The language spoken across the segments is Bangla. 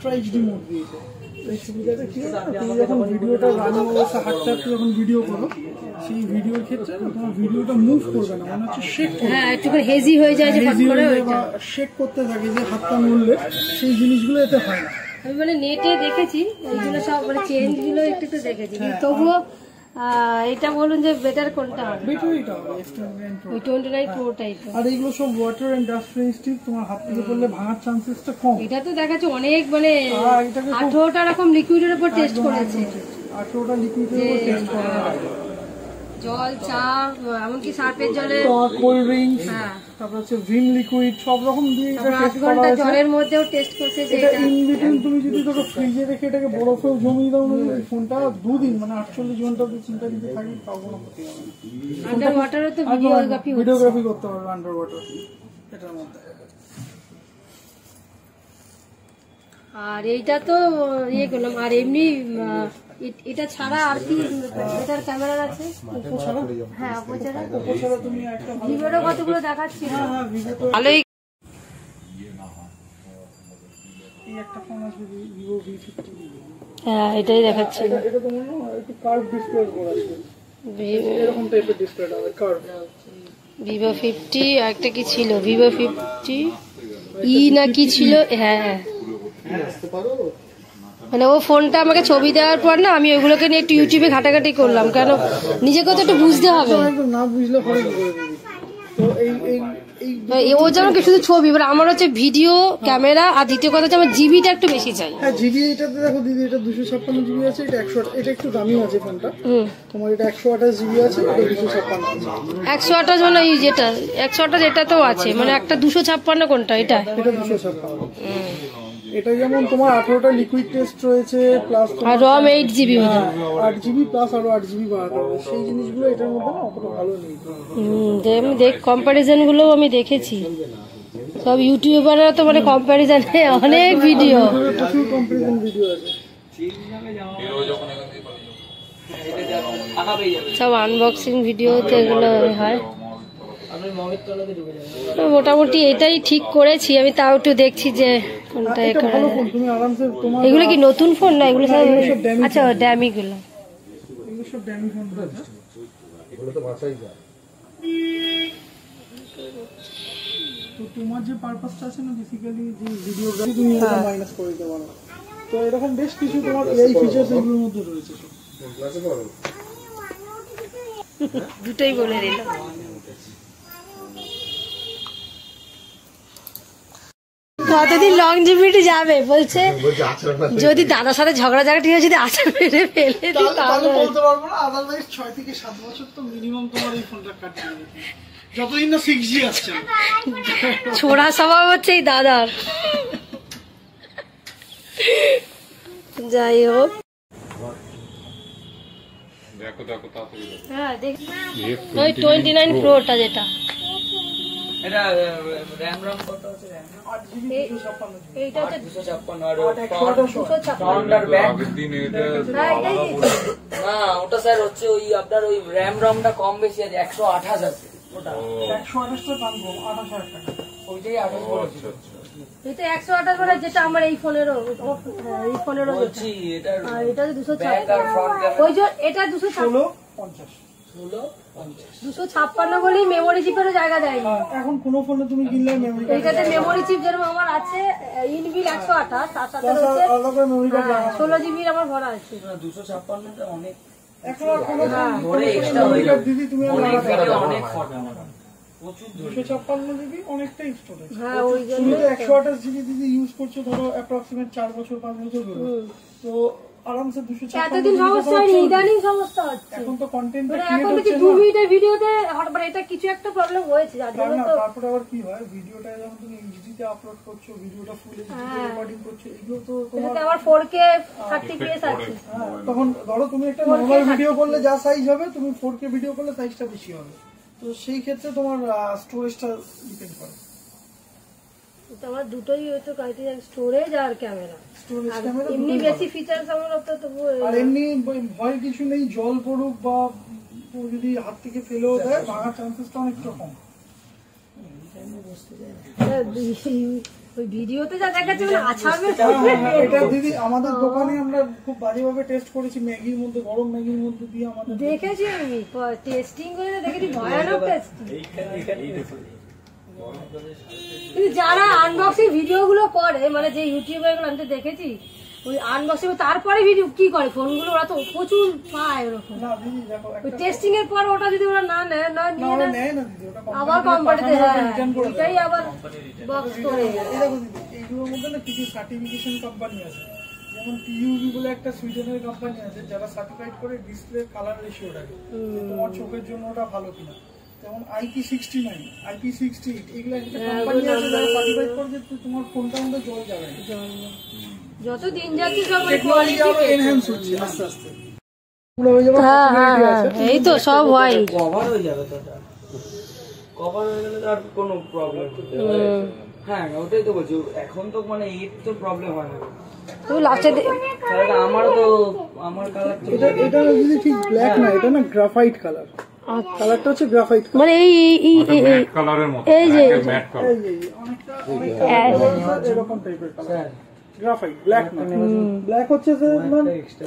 আলট্রা এইচডি মোড দিয়েছে। এই সুবিধাটা কি হয়, তুমি যখন ভিডিওটা রানিং অবস্থা হাঁটতে হাঁটতে যখন ভিডিও করো, সেই ভিডিওর ক্ষেত্রে তোমার ভিডিওটা মুভ করবে না, মানে হচ্ছে শেক করবে, হ্যাঁ একটু করে হেজি হয়ে যায়, যে হেজি হয়ে যায় বা শেক করতে থাকে, যে হাতটা নড়লে সেই জিনিসগুলো এতে হয় না। আমি মানে নেটে দেখেছি এইগুলো সব, মানে চেঞ্জ গুলো একটু একটু দেখেছি, তবুও এটা বলুন যে বেটার কোনটা হবে? বেটার এটা হবে S29 Pro। ওই 29 Pro টাই তো। আর এগুলো সব ওয়াটার এন্ড ডাস্ট রেজিস্টিভ, তোমার হাত থেকে পড়লে ভাঙার চান্সেসটা কম। এটা তো দেখাচ্ছে অনেক, মানে 18টা রকম লিকুইডের উপর টেস্ট করেছে, 18টা লিকুইডের উপর টেস্ট করা হয়, জল, চা, এমনকি সার্ফের জলে, কোল্ড ড্রিঙ্কস, তারপর হচ্ছে ভিম লিকুইড, সব রকম দিয়ে এটা টেস্ট করা হয়েছে। জলের মধ্যেও টেস্ট করছে যে এটা ইন বিটুইন তুমি যদি ধরো ফ্রিজে রেখে এটাকে বরফেও জমিয়ে দাও না, এই ফোনটা 2 দিন মানে 48 ঘন্টা অবধি চিন্তা দিতে থাকি, তাও কোনো ক্ষতি হবে না। আন্ডার ওয়াটারও তো ভিডিওগ্রাফি করতে পারবে আন্ডার ওয়াটার এটার মধ্যে। আর এইটা তো ইয়ে করলাম, আর এমনি এটা ছাড়া আর কি এটার ক্যামেরা আছে? হ্যাঁ ওপো ছাড়া তুমি একটা ভিভোরও কতগুলো দেখাচ্ছি, ভালোই। এই একটা ফোন আছে Vivo V50, হ্যাঁ এটাই দেখাচ্ছি। এটা তো মনে হয় একটু কার্ভ ডিসপ্লে করা আছে, এরকম টাইপের ডিসপ্লেটা হবে কার্ভ। Vivo 50 আর একটা কি ছিল, Vivo 50 ই না কি ছিল, হ্যাঁ মানে ও ফোনটা আমাকে ছবি দেওয়ার পর না, আমি ওইগুলোকে নিয়ে একটু ইউটিউবে ঘাটাঘাটি করলাম, কেন নিজেকে তো একটু বুঝতে হবে, না বুঝলে হবে কি করে দিবি। তো ও যেমন কি শুধু ছবি, এবার আমার হচ্ছে ভিডিও ক্যামেরা, আর দ্বিতীয় কথা হচ্ছে আমার জিবিটা একটু বেশি চাই। হ্যাঁ জিবি এটাতে দেখো দিদি, এটা 256 জিবি আছে, এটা 100, এটা একটু দামি আছে ফোনটা, তোমার এটা 128 জিবি আছে, এটা 256 আছে। 128 মানে এই যেটা 128 এটা তো আছে, মানে একটা 256 কোনটা? এটা 256। এটা যেমন তোমার 18টা লিকুইড টেস্ট রয়েছে, প্লাস আর রম 8 জিবি, 8 জিবি প্লাস আরো 8 জিবি বাড়াতে হবে, সেই জিনিসগুলো এটার মধ্যে না অতটা ভালো নেই। আমি কম্পারিজন গুলো আমি দেখেছি, সব ইউটিউবাররা তো মানে কম্পারিজনে অনেক ভিডিও, প্রচুর কম্পারিজন ভিডিও আছে, সব আনবক্সিং ভিডিও তো এগুলো হয়। মোটামুটি এটাই ঠিক করেছি আমি, তাও একটু দেখছি যে কোনটা। এগুলো কি নতুন ফোন না এগুলো সব? আচ্ছা ড্যামি গুলো, এগুলো সব ড্যামি ফোন, এগুলো তো বাছাই যায়। তো তোমার যে পারপাসটা আছে না বেসিক্যালি, যে ভিডিওগ্রাফি, তুমি এটা মাইনাস করে দিতে পারো। তো এরকম বেশ কিছু তোমার এই ফিচারস এগুলোর মধ্যে রয়েছে। দুটোই বলে দিলাম। কতদিন লং জিবিটি যাবে বলছে, যদি দাদার সাথে ঝগড়াঝাটি হয়ে যদি আচার মেরে ফেলে তাহলে বলতে পারবো না, আদারওয়াইজ 6 থেকে 7 বছর তো মিনিমাম তোমার এই ফোনটা কাটিয়ে যাবে, যতদিন না 6G আসছে। ছোড়া স্বভাব হচ্ছে এই দাদার। যাই হোক, হ্যাঁ দেখ ওই 29 Proটা যেটা, এটা র‍্যাম কত আছে? এইটা হচ্ছে 256 আর সাউন্ডার ব্যাক দিন এটা না, ওটা স্যার হচ্ছে ওই আপনার ওই র‍্যাম রমটা কম বেশি আছে, 128 আছে ওটা, 128 টা দাম কম, 28000 টাকা ওইটাই 28 বলেছে। এটা 128 মানে যেটা আমার এই ফোনেরও, এই ফোনেরও বলছি এটা, আর এটা 256, ব্যাক আর ফ্রন্ট ক্যামেরা ওই যে এটা 256 বলেই মেমোরি চিপেরও জায়গা দেয়নি এখন কোন ফোনে তুমি কিনলে মেমোরি কার্ড, এইটাতে মেমোরি চিপ যেরকম আমার আছে ইনবিল 128, তার সাথে রয়েছে 16 জিবির আমার ভরা আছে। 256 টা অনেক, এখন আর কোনো ধরে এক্সট্রা হয়ে যাবে দিদি, তুমি অনেক ভিডিও অনেক ফটো, প্রচুর 256 জিবি অনেকটাই স্টোরেজ। হ্যাঁ ওই জন্য তুমি তো 128 জিবি দিদি ইউজ করছো ধরো অ্যাপ্রক্সিমেট 4 বছর 5 বছর ধরে, তো আরামসে 256 এতদিন সমস্যা হয়নি, ইদানিং সমস্যা হচ্ছে। এখন তো কন্টেন্ট এখন কি 2 মিনিটের ভিডিওতে হঠাৎ এটা কিছু একটা প্রবলেম হয়েছে, যার জন্য তো তারপরে আবার কি হয়, ভিডিওটা যখন তুমি এইচডি তে আপলোড করছো, ভিডিওটা ফুল এইচডি তে রেকর্ডিং করছো, এগুলো তো তোমার আবার 4K 30fps আছে, তখন ধরো তুমি একটা নরমাল ভিডিও করলে যা সাইজ হবে, তুমি 4K ভিডিও করলে সাইজটা বেশি হবে, তো সেই ক্ষেত্রে তোমার স্টোরেজটা ডিপেন্ড করে। তোমার দুটোই হয়তো ক্রাইটেরিয়া, স্টোরেজ আর ক্যামেরা। স্টোরেজ ক্যামেরা এমনি বেশি ফিচারস আমার তো তবু, আর এমনি ভয় কিছু নেই, জল পড়ুক বা যদি হাত থেকে ফেলেও দেয় ভাঙার চান্সেসটা অনেকটা কম। ওই ভিডিওতে যা দেখাচ্ছে মানে আছাড়বে। এটা দিদি আমাদের দোকানে আমরা খুব বাজেভাবে টেস্ট করেছি, ম্যাগির মধ্যে, গরম ম্যাগির মধ্যে দিয়ে আমাদের দেখেছি আমি টেস্টিং করে দেখেছি, ভয়ানক টেস্টিং। কিন্তু যারা আনবক্সিং ভিডিও গুলো করে মানে যে ইউটিউবার গুলো আমি তো দেখেছি ওই আনবক্সিং তারপরে ভিডিও কি করে ফোনগুলো ওরা তো প্রচুর পায় ওরকম। না দিদি দেখো ওই টেস্টিং এর পর ওটা যদি ওরা না নেয় না নিয়ে ওরা নেয় নেয় না দিদি, ওটা আবার কোম্পানিতে এটাই আবার বক্স করে। এই দেখো দিদি এইগুলোর মধ্যে না কিছু সার্টিফিকেশন কোম্পানি আছে, যেমন টিইউবি বলে একটা সুইডেনের কোম্পানি আছে যারা সার্টিফাইড করে ডিসপ্লে কালার রেশিওটাকে, তোমার চোখের জন্য ওটা ভালো কিনা। যেমন IP69, IP68 এগুলো একটা কোম্পানি আছে যারা সার্টিফাইড করে যে তোমার ফোনটার মধ্যে জল যাবে না। যত দিন যাচ্ছে সব টেকনোলজি আরো এনহ্যান্স হচ্ছে আস্তে আস্তে। এই তো সব হয় কভার হয়ে যাবে তো, কভার হয়ে গেলে আর কোনো প্রবলেম। হ্যাঁ ওটাই তো বলছি, এখন তো মানে এর তো প্রবলেম হয় না। তুমি লাস্টে আমারও তো আমার কালার এটা যদি ঠিক ব্ল্যাক না, এটা না গ্রাফাইট কালার, কালারটা হচ্ছে গ্রাফাইট মানে এই কালারের মতো, এই যে ম্যাট কালার, অনেকটা এরকম টাইপের কালার, গ্রাফাইট, ব্ল্যাক না। ব্ল্যাক হচ্ছে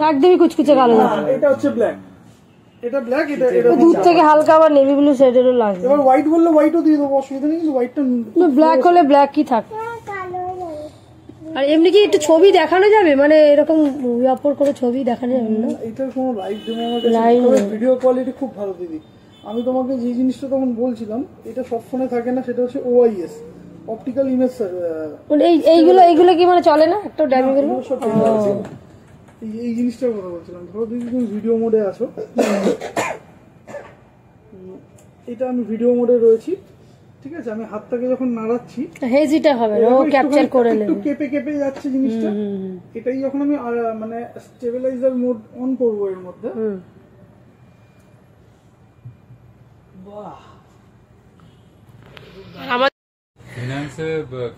একদমই কুচকুচে কালো। এটা হচ্ছে ব্ল্যাক, এটা ব্ল্যাক, এটা দূর থেকে হালকা আবার নেভি ব্লু শেডেরও লাগবে। এবার হোয়াইট বললে হোয়াইটও দিয়ে দেবো, অসুবিধা নেই, কিন্তু হোয়াইটটা ব্ল্যাক হলে ব্ল্যাক কি থাকে। আর এমনি কি একটু ছবি দেখানো যাবে, মানে এরকম মুভি আপলোড করে ছবি দেখানো যাবে না? এটার কোনো লাইভ ডেমো আমার কাছে, ভিডিও কোয়ালিটি খুব ভালো দিদি। আমি তোমাকে যে জিনিসটা তখন বলছিলাম এটা সব ফোনে থাকে না, সেটা হচ্ছে OIS, অপটিক্যাল ইমেজ। এইগুলো কি মানে চলে না একটা ড্যামি গুলো? এই জিনিসটার কথা বলছিলাম। ধরো দিদি তুমি ভিডিও মোডে আছো, এটা আমি ভিডিও মোডে রয়েছি, ঠিক আছে, আমি হাতটাকে যখন নাড়াচ্ছি হেজিটা হবে না, ও ক্যাপচার করে নেবে, একটু কেঁপে কেঁপে যাচ্ছে জিনিসটা। এটাই যখন আমি মানে স্টেবিলাইজার মোড অন করব এর মধ্যে, ফিনান্সে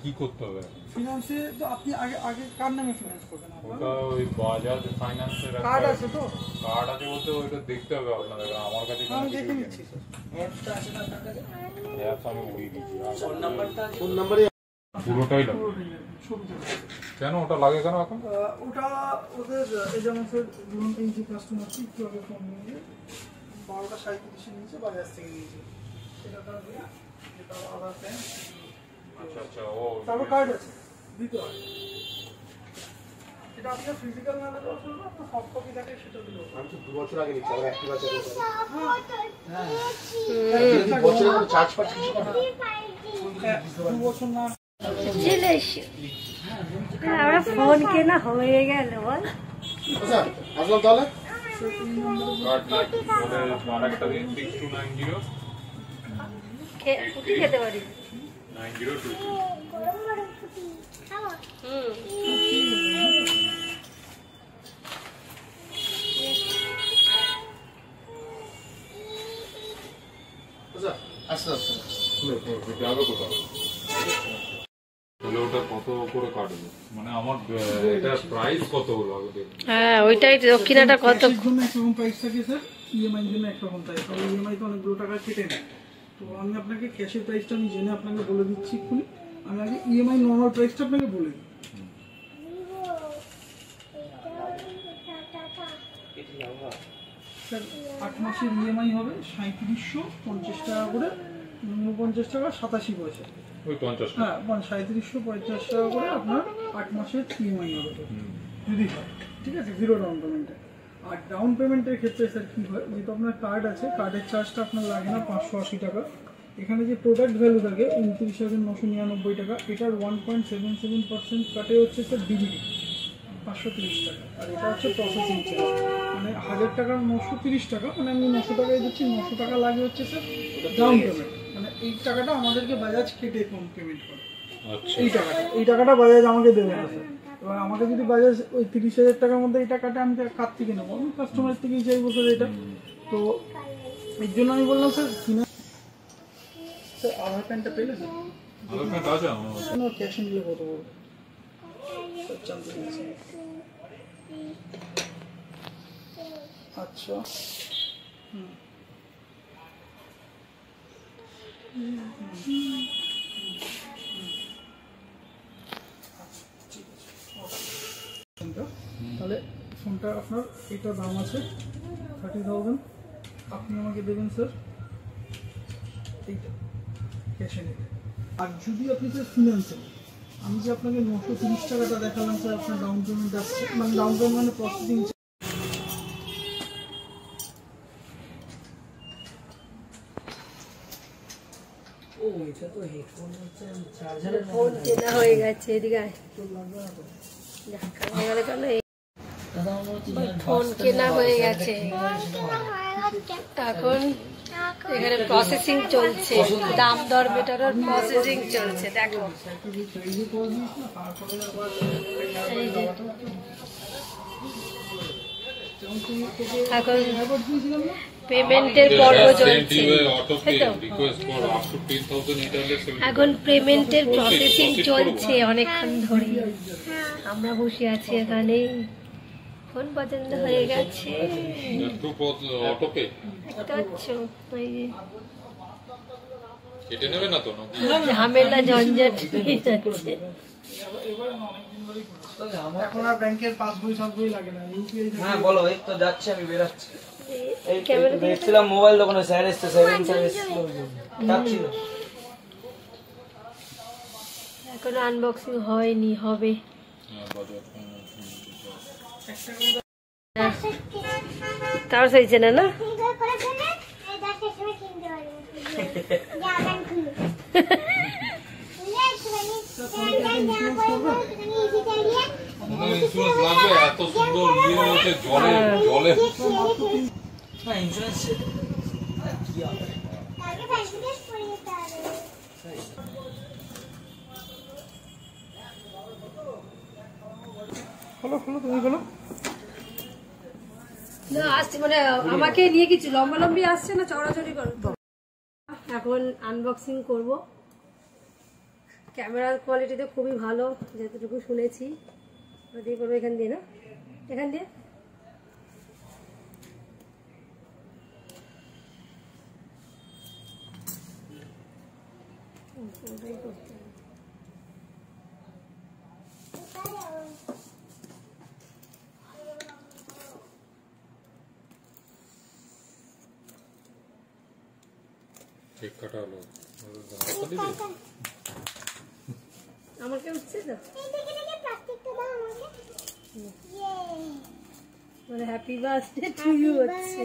কি করতে হবে? ফিনান্সে তো আপনি আগে কার নামে ফিনান্স করবেন? ওটা ওই বাজাজ ফাইন্যান্সের কার্ড আছে তো? কার্ড আছে বলতে ওইটা দেখতে হবে আপনাদের, আমার কাছে আমি দেখে নিচ্ছি স্যার। অ্যাপস আমি উড়িয়ে দিচ্ছি, ফোন নাম্বারে পুরোটাই লাগে। কেন ওটা লাগে কেন এখন? ওটা ওদের এই যেমন স্যার ধরুন এই যে কাস্টমারটি একটু আগে ফোন নিয়ে 12:37 নিয়েছে, বাজাজ থেকে নিয়েছে, সেটা তার যেটা আধার প্যান, আচ্ছা আচ্ছা, ও তারপর কার্ড আছে দিতে হয়। এটা আপনার ফিজিক্যাল না দিলেও চলবে, আপনার সফট কপি থাকে সেটা দিলেও। আমি তো 2 বছর আগে নিচ্ছি, আমার অ্যাক্টিভ আছে। বছরে চার্জ পাচ্ছি কিছু না। 2 বছর না আমরা ফোন কেনা হয়ে গেল বল। আচ্ছা আসলাম তাহলে। কার্ড লাগে ওদের আরেকটা দিন 6290 খেতে পারি 9022। আচ্ছা আস্তে আস্তে যাবে কোথাও? তাহলে ওটা কত করে কাটবে, মানে আমার এটার প্রাইস কত হলো আগে দেখুন। হ্যাঁ ওইটাই দক্ষিণাটা কত? ক্যাশের জন্য একরকম প্রাইস থাকে স্যার, ইএমআই এর জন্য একরকম প্রাইস। তবে ইএমআই তো অনেকগুলো টাকা কেটে নেয়, তো আমি আপনাকে ক্যাশের প্রাইসটা আমি জেনে আপনাকে বলে দিচ্ছি এক্ষুনি। আমি আগে ইএমআই নর্মাল প্রাইসটা আপনাকে বলে দিই। স্যার 8 মাসের ইএমআই হবে 3750 টাকা করে, 49 টাকা 87 পয়সা। ওই 50 হ্যাঁ 3750 টাকা করে আপনার 8 মাসের ইএমআই হবে যদি হয়, ঠিক আছে, 0 ডাউন পেমেন্টে। আর ডাউন পেমেন্টের ক্ষেত্রে স্যার কী হয়, যেহেতু আপনার কার্ড আছে, কার্ডের চার্জটা আপনার লাগে না 580 টাকা। এখানে যে প্রোডাক্ট ভ্যালু থাকে 29,999 টাকা, এটার 1.77% কাটে হচ্ছে স্যার ডিবিটি 530 টাকা, আর এটা হচ্ছে প্রসেসিং চার্জ, মানে 1000 টাকার 930 টাকা, মানে আমি 900 টাকায় দিচ্ছি, 900 টাকা লাগে হচ্ছে স্যার ডাউন পেমেন্ট, মানে এই টাকাটা আমাদেরকে বাজাজ কেটে পেমেন্ট করে। আচ্ছা, এই টাকাটা বাজাজ আমাকে দেবে না স্যার। এবার আমাকে যদি বাজাজ ওই 30,000 টাকার মধ্যে এই টাকাটা আমি কার থেকে নেবো, আমি কাস্টমার থেকেই চাইবো স্যার এটা। তো এর জন্য আমি বললাম স্যার স্যার আধার প্যানটা পেলে স্যার আধার কার্ড আছে আমার? ক্যাশ নিলে কত বলবো স্যার, জানতে চাইছি। আচ্ছা এটা আপনার এটা দাম আছে 30,000, আপনি আমাকে দেবেন স্যার এইটা ক্যাশে নেবে। আর যদি আপনি স্যার ফিনান্সে, আমি যে আপনাকে 930 টাকাটা দেখালাম স্যার, আপনার ডাউন পেমেন্ট আসছে, মানে ডাউন পেমেন্ট মানে প্রসেসিং। ও এটা তো হেডফোন হচ্ছে চার্জারের ফোন কেনা হয়ে গেছে, এদিকে আয়। ফোন কেনা হয়ে গেছে, এখন এখানে প্রসেসিং চলছে, দাম দর মেটানোর প্রসেসিং চলছে। দেখো এখন পেমেন্টের পর্ব চলছে, এখন পেমেন্টের প্রসেসিং চলছে অনেকক্ষণ ধরে। আমরা বসে আছি এখানে, ফোন পছন্দ হয়ে গেছে, ঝামেলা ঝঞ্ঝাট হয়ে যাচ্ছে। এখন আর ব্যাংকের পাসবই সাসবই লাগে না, ইউপিআই। হ্যাঁ বলো, এই তো যাচ্ছে, আমি বেরাচ্ছি। এই দেখছিলাম মোবাইল দোকানে স্যার এসছে, যাচ্ছিল। এখনো আনবক্সিং হয়নি, হবে। তার হয়েছে না না এত সুন্দর জলে ইন্স্যুরেন্স খোলো খোলো, তুমি খোলো। না আসছে, মানে আমাকে নিয়ে কিছু লম্বা লম্বি আসছে না, চড়াচড়ি করো। এখন আনবক্সিং করব। ক্যামেরার কোয়ালিটিতে খুবই ভালো, যতটুকু শুনেছি। দিয়ে করবো এখান দিয়ে, না এখান দিয়ে। ওটাই করতে হবে। ঠিক কাটা হলো, আমাকে উঠছে তো, মানে হ্যাপি বার্থডে টু ইউ হচ্ছে।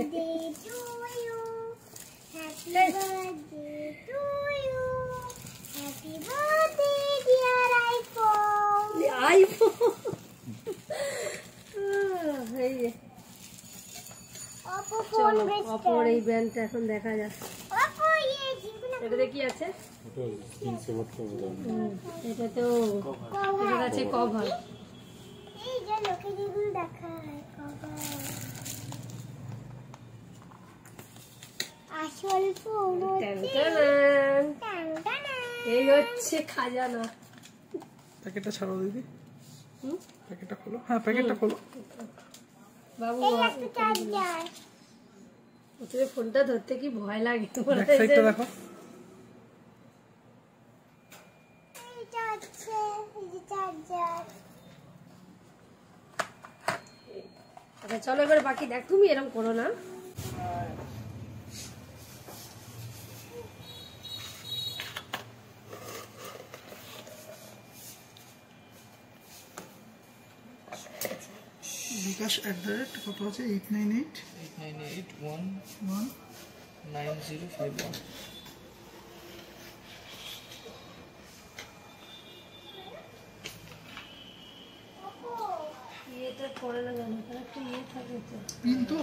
চলো অপর এই ব্যান্ডটা এখন দেখা যাক। এটাতে কি আছে? এটা তো এটার আছে কভার। এই হচ্ছে খাজানা। প্যাকেটটা ছাড়ো দিদি, প্যাকেটটা খোলো। হ্যাঁ প্যাকেটটা খোলো বাবু। ওদের ফোনটা ধরতে কি ভয় লাগে। দেখো আচ্ছা চলো এবার বাকি দেখ, তুমি এরকম করো না। বিকাশ @কত আছে? 898819051। এটা পড়ে না জানো, তার একটা ইয়ে থাকে তো, পিন তো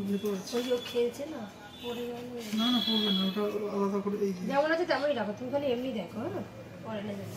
ভেতর আছে। ওই যে খেলছে না, পড়ে গেল না না পড়বে না, ওটা আলাদা করে এই যেমন আছে তেমনই রাখো, তুমি খালি এমনি দেখো। হ্যাঁ পড়ে না জানো।